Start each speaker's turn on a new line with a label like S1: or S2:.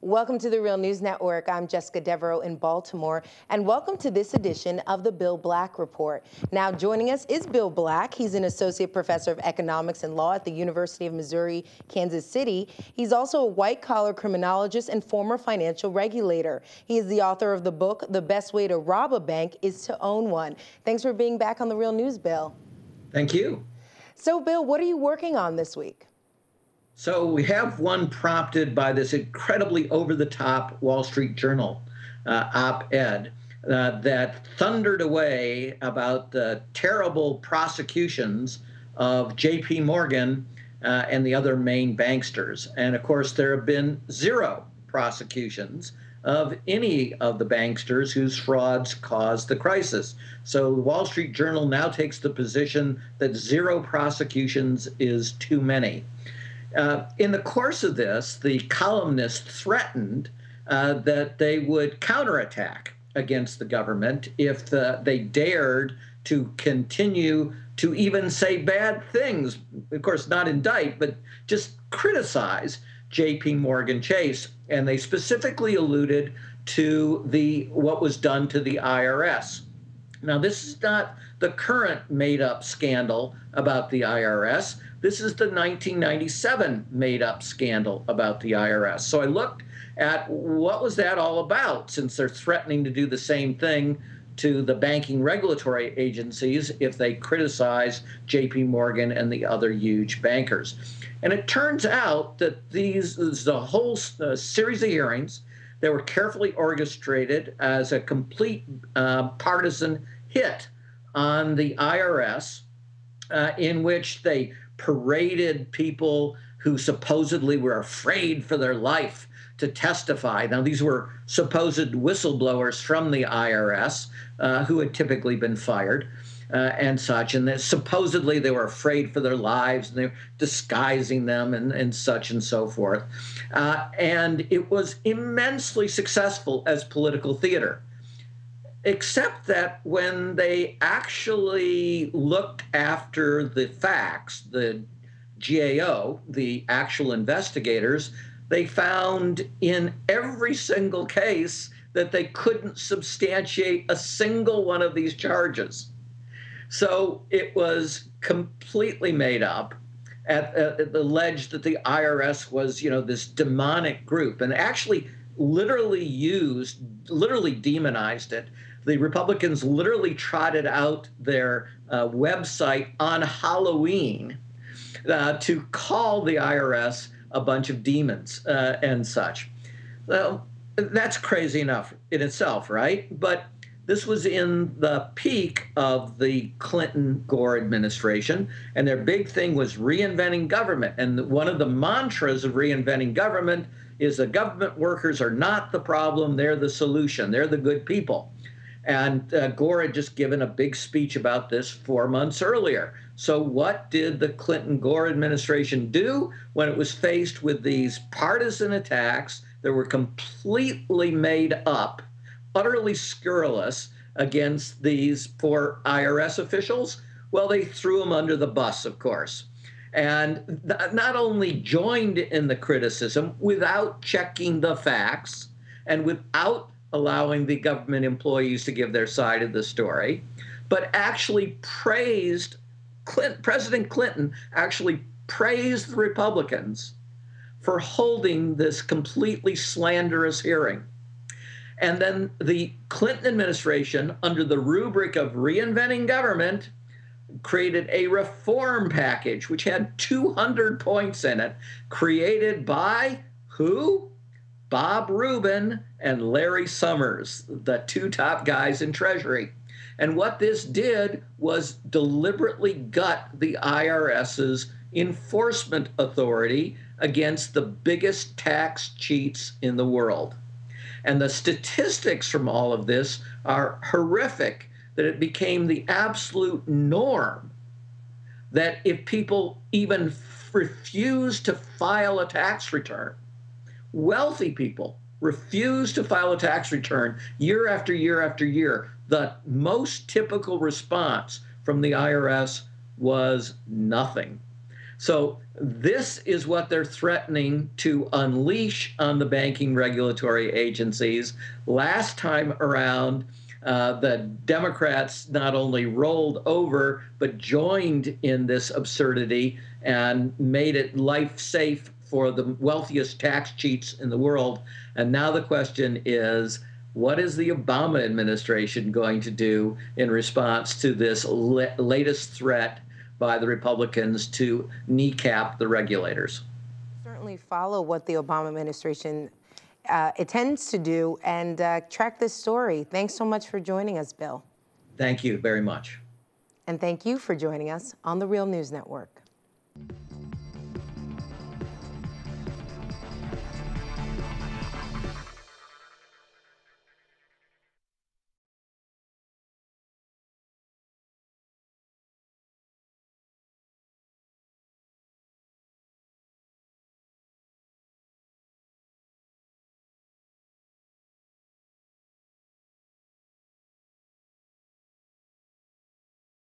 S1: Welcome to the Real News Network. I'm Jessica Devereaux in Baltimore, and welcome to this edition of the Bill Black Report. Now, joining us is Bill Black. He's an associate professor of economics and law at the University of Missouri, Kansas City. He's also a white-collar criminologist and former financial regulator. He is the author of the book, The Best Way to Rob a Bank is to Own One. Thanks for being back on the Real News, Bill.
S2: Thank you.
S1: So, Bill, what are you working on this week?
S2: So we have one prompted by this incredibly over-the-top Wall Street Journal op-ed that thundered away about the terrible prosecutions of J.P. Morgan and the other main banksters. And of course, there have been zero prosecutions of any of the banksters whose frauds caused the crisis. So the Wall Street Journal now takes the position that zero prosecutions is too many. In the course of this, the columnists threatened that they would counterattack against the government if they dared to continue to even say bad things. Of course, not indict, but just criticize J.P. Morgan Chase. And they specifically alluded to what was done to the IRS. Now, this is not the current made-up scandal about the IRS. This is the 1997 made-up scandal about the IRS. So I looked at what was that all about, since they're threatening to do the same thing to the banking regulatory agencies if they criticize J.P. Morgan and the other huge bankers. And it turns out that this is a whole series of hearings that were carefully orchestrated as a complete partisan hit on the IRS, in which they paraded people who supposedly were afraid for their life to testify. Now, these were supposed whistleblowers from the IRS who had typically been fired and such, and supposedly they were afraid for their lives, and they were disguising them and such and so forth. And it was immensely successful as political theater, except that when they actually looked after the facts, the GAO, the actual investigators, they found in every single case that they couldn't substantiate a single one of these charges. So it was completely made up, alleged that the IRS was, this demonic group, and actually literally demonized it. The Republicans literally trotted out their website on Halloween to call the IRS a bunch of demons and such. Well, that's crazy enough in itself, right? But this was in the peak of the Clinton-Gore administration, and their big thing was reinventing government. And one of the mantras of reinventing government is the government workers are not the problem, they're the solution, they're the good people. And Gore had just given a big speech about this 4 months earlier. So what did the Clinton-Gore administration do when it was faced with these partisan attacks that were completely made up, utterly scurrilous against these four IRS officials? Well, they threw them under the bus, of course, and not only joined in the criticism without checking the facts and without allowing the government employees to give their side of the story, but actually President Clinton actually praised the Republicans for holding this completely slanderous hearing. And then the Clinton administration, under the rubric of reinventing government, created a reform package which had 200 points in it, created by who? Bob Rubin and Larry Summers, the two top guys in Treasury. And what this did was deliberately gut the IRS's enforcement authority against the biggest tax cheats in the world. And the statistics from all of this are horrific, that it became the absolute norm that if people even refuse to file a tax return, wealthy people refuse to file a tax return year after year after year, the most typical response from the IRS was nothing. So this is what they're threatening to unleash on the banking regulatory agencies. Last time around, the Democrats not only rolled over, but joined in this absurdity and made it life safe for the wealthiest tax cheats in the world. And now the question is, what is the Obama administration going to do in response to this latest threat by the Republicans to kneecap the regulators?
S1: Certainly follow what the Obama administration intends to do and track this story. Thanks so much for joining us, Bill.
S2: Thank you very much.
S1: And thank you for joining us on the Real News Network.